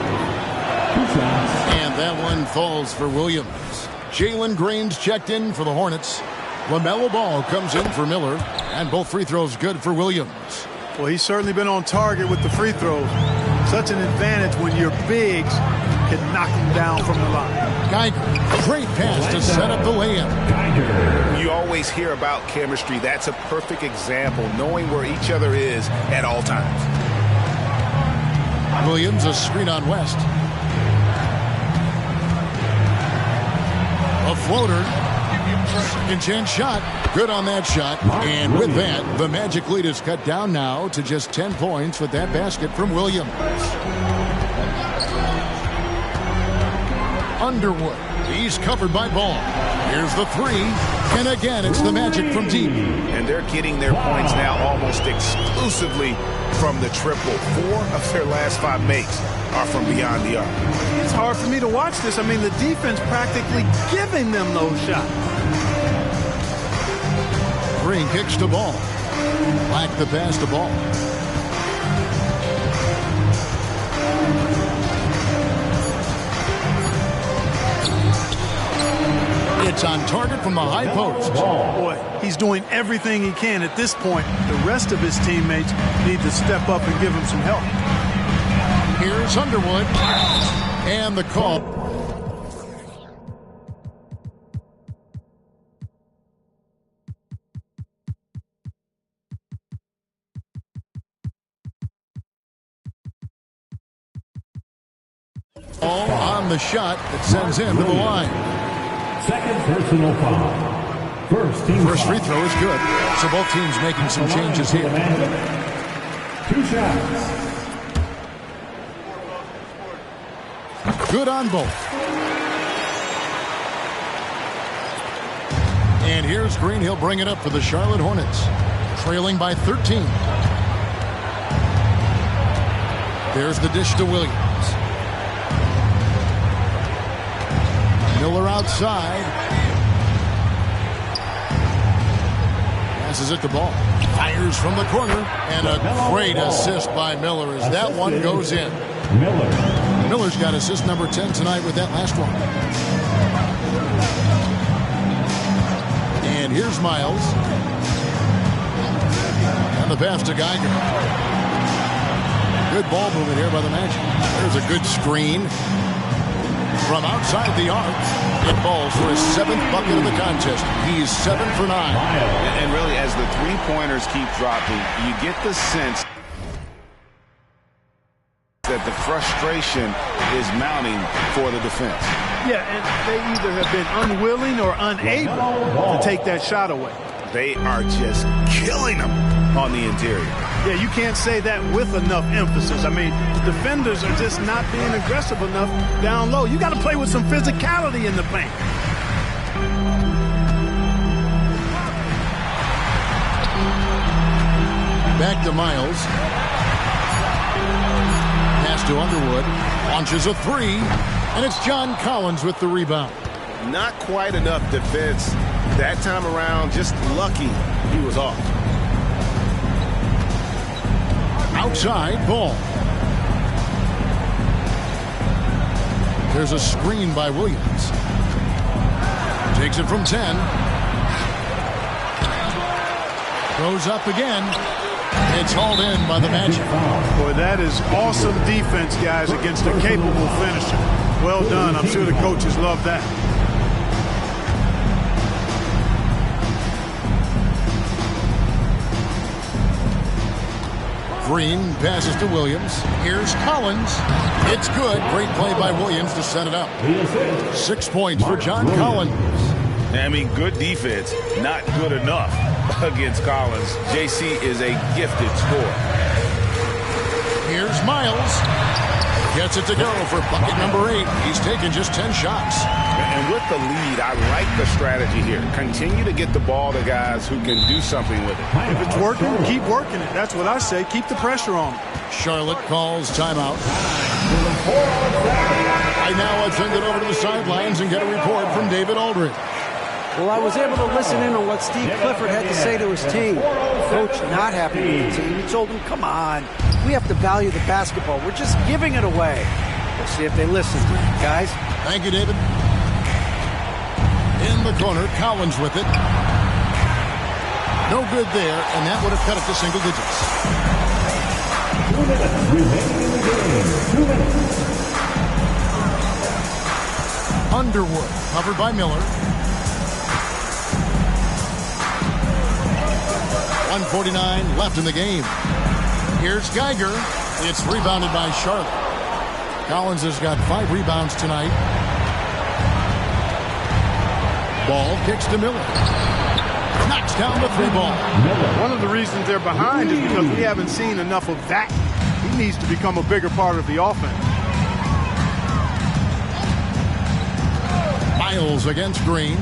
2 shots. And that one falls for Williams. Jalen Green's checked in for the Hornets. LaMelo Ball comes in for Miller. And both free throws good for Williams. Well, he's certainly been on target with the free throws. Such an advantage when your bigs can knock him down from the line. Geiger, great pass to set up the layup. You always hear about chemistry. That's a perfect example, knowing where each other is at all times. Williams, a screen on West. A floater. Second chance shot. Good on that shot. And with that, the Magic lead is cut down now to just 10 points with that basket from Williams. Underwood. He's covered by Ball. Here's the three. And again, it's the Magic from deep. And they're getting their points now almost exclusively from the triple. 4 of their last 5 makes are from beyond the arc. It's hard for me to watch this. I mean, the defense practically giving them those shots. Green kicks to Ball. Black the pass to Ball. It's Hornets on target from the high post. Boy, he's doing everything he can at this point. The rest of his teammates need to step up and give him some help. Here's Underwood. And the call. All on the shot that sends him to the line. Second personal foul. First free throw is good. So both teams making some changes here. 2 shots. Good on both. And here's Green. He'll bring it up for the Charlotte Hornets. Trailing by 13. There's the dish to Williams. Miller outside. Passes it the ball. Fires from the corner. And a great assist by Miller as that one goes in. Miller's got assist number 10 tonight with that last one. And here's Miles. And the pass to Geiger. Good ball movement here by the Magic. There's a good screen. From outside the arc, it falls for his 7th bucket of the contest. He's 7 for 9. And really, as the three-pointers keep dropping, you get the sense that the frustration is mounting for the defense. Yeah, and they either have been unwilling or unable to take that shot away. They are just killing them on the interior. Yeah, you can't say that with enough emphasis. I mean, the defenders are just not being aggressive enough down low. You got to play with some physicality in the paint. Back to Miles. Pass to Underwood. Launches a 3. And it's John Collins with the rebound. Not quite enough defense that time around. Just lucky he was off. Outside ball. There's a screen by Williams. Takes it from 10. Goes up again. It's hauled in by the Magic. Boy, that is awesome defense, guys, against a capable finisher. Well done. I'm sure the coaches love that. Green passes to Williams. Here's Collins. It's good. Great play by Williams to set it up. 6 points for John Collins. I mean, good defense, not good enough against Collins. JC is a gifted scorer. Here's Miles. Gets it to go for bucket number 8. He's taken just 10 shots. And with the lead, I like the strategy here. Continue to get the ball to guys who can do something with it. If it's working, keep working it. That's what I say. Keep the pressure on. Charlotte calls timeout. I now attend it over to the sidelines and get a report from David Aldridge. Well, I was able to listen in on what Steve Clifford had to say to his team. Coach not happy with the team. He told them, come on, we have to value the basketball. We're just giving it away. We'll see if they listen, guys. Thank you, David. In the corner, Collins with it. No good there, and that would have cut it to single digits. 2 minutes remaining in the game. 2 minutes. Underwood, covered by Miller. 1:49 left in the game. Here's Geiger. It's rebounded by Charlotte. Collins has got 5 rebounds tonight. Ball kicks to Miller. Knocks down the 3 ball. One of the reasons they're behind is because we haven't seen enough of that. He needs to become a bigger part of the offense. Miles against Green.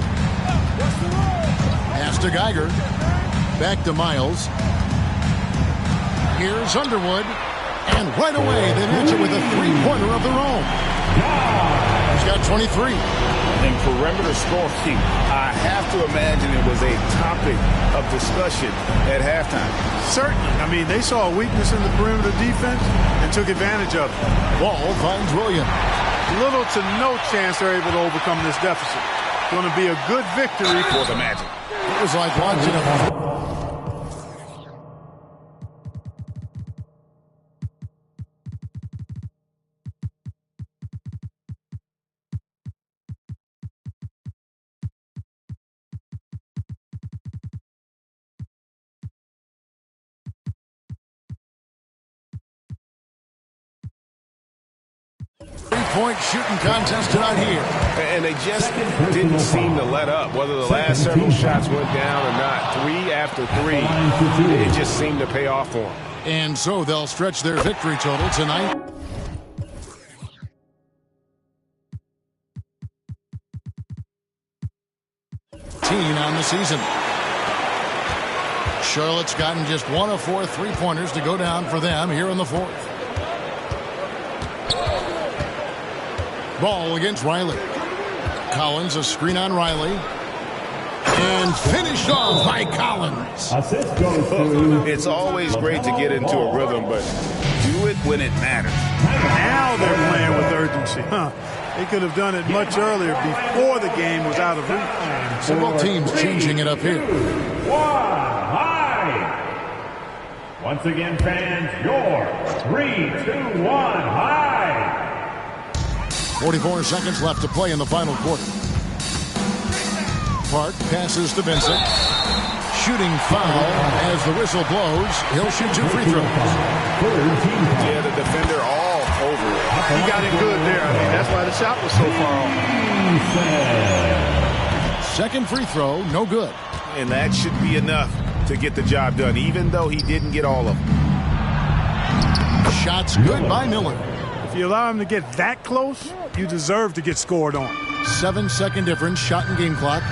Pass to Geiger. Back to Miles. Here's Underwood. And right away, they match it with a 3-pointer of their own. He's got 23. In perimeter scoring, I have to imagine it was a topic of discussion at halftime. Certainly. I mean, they saw a weakness in the perimeter defense and took advantage of it. Ball finds Williams. Little to no chance they're able to overcome this deficit. Going to be a good victory for the Magic. It was like watching a... 3-point shooting contest tonight here. And they just didn't seem to let up. Whether the last several shots went down or not, 3 after 3, it just seemed to pay off for them. And so they'll stretch their victory total tonight. On the season. Charlotte's gotten just 1 of 4 3-pointers to go down for them here in the fourth. Ball against Riley. Collins, a screen on Riley. And finished off by Collins. It's always great to get into a rhythm, but do it when it matters. Now they're playing with urgency. They could have done it much earlier before the game was out of reach. So both teams changing it up here. 1 high. Once again, fans, your 3, 2, 1 high. 44 seconds left to play in the final quarter. Clark passes to Vincent. Shooting foul as the whistle blows. He'll shoot 2 free throws. Yeah, the defender all over it. He got it good there. I mean, that's why the shot was so far off. Second free throw, no good. And that should be enough to get the job done, even though he didn't get all of them. Shots good by Miller. If you allow him to get that close, you deserve to get scored on. 7-second difference, shot and game clock.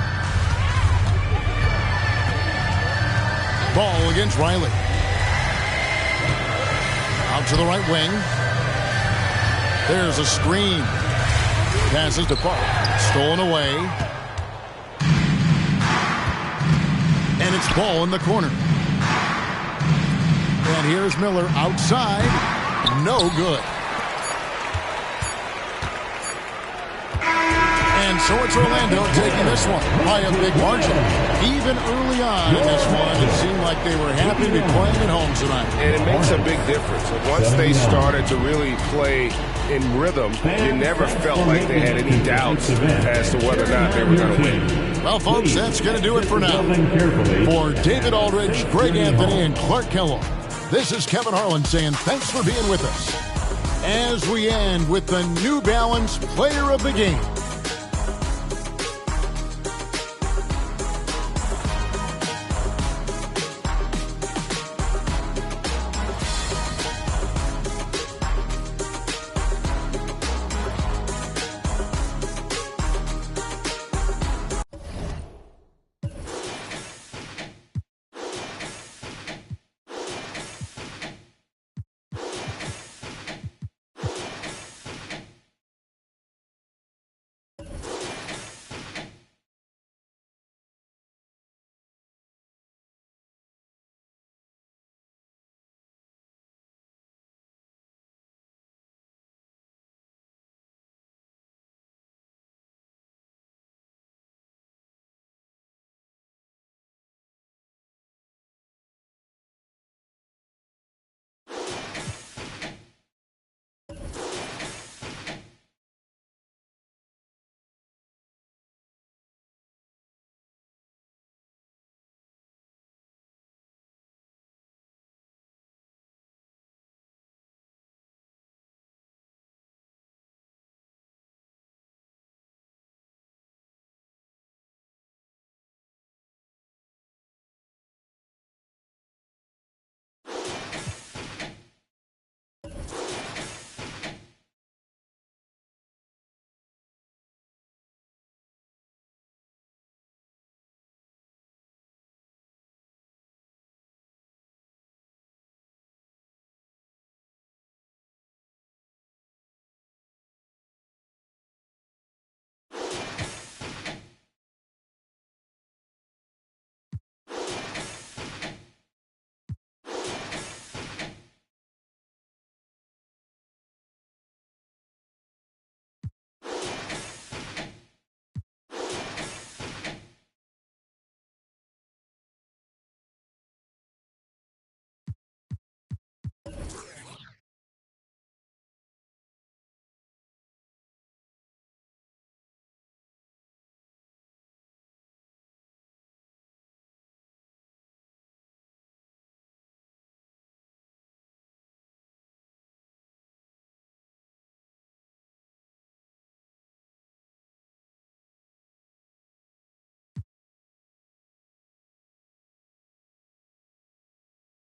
Ball against Riley. Out to the right wing. There's a screen. Passes to Park. Stolen away. And it's ball in the corner. And here's Miller outside. No good. And so it's Orlando taking this one by a big margin. Even early on in this one, it seemed like they were happy to be playing at home tonight. And it makes a big difference. Once they started to really play in rhythm, you never felt like they had any doubts as to whether or not they were going to win. Well, folks, that's going to do it for now. For David Aldridge, Greg Anthony, and Clark Kellogg, this is Kevin Harlan saying thanks for being with us as we end with the New Balance Player of the Game.